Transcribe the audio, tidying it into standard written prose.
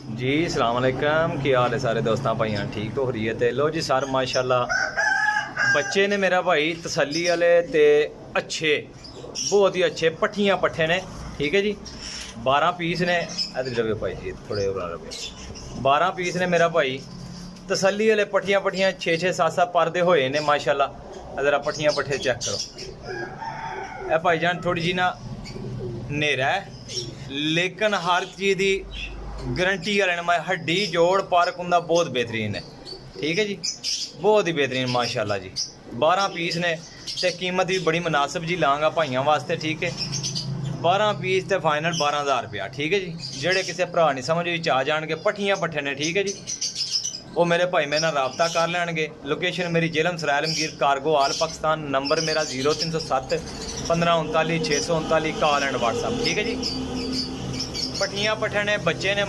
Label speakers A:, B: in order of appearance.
A: जी सलाम अलैकुम, की हाल है सारे दोस्तों भाइयों, ठीक तो हो रही है। तो लो जी सर माशाल्लाह बच्चे ने मेरा भाई तसल्ली वाले ते अच्छे, बहुत ही अच्छे पट्ठियाँ पट्ठे ने। ठीक है जी, 12 पीस ने। इधर रवे भाई जी, थोड़े रवे 12 पीस ने मेरा भाई तसल्ली वाले पट्ठियाँ पट्ठियाँ 6-6 7-7 परदे होए ने माशाल्लाह। अगर आप पट्ठियाँ पट्ठे चेक करो, ए भाईजान थोड़ी जी ना नेरा है लेकिन हर चीज़ की गारंटी वाले ने। मैं हड्डी जोड़ पार्क उनका बहुत बेहतरीन है। ठीक है जी, बहुत ही बेहतरीन माशाल्लाह जी। 12 पीस ने ते कीमत भी बड़ी मुनासिब जी लाँगा भाइयों वास्ते। ठीक है, 12 पीस ते फाइनल 12,000 रुपया। ठीक है जी, जेड़े किसी भरा नहीं समझ भी आ जाएंगे पट्ठियाँ पट्ठे ने। ठीक है जी, वो मेरे भाई मेरे नाल राबता कर लैणगे। लोकेशन मेरी जेलम सरायलमगीर कारगो आल पाकिस्तान। नंबर मेरा 0307 1539 639 कॉल एंड व्हाट्सअप। ठीक है जी, पट्ठियाँ पट्ठे ने बच्चे ने।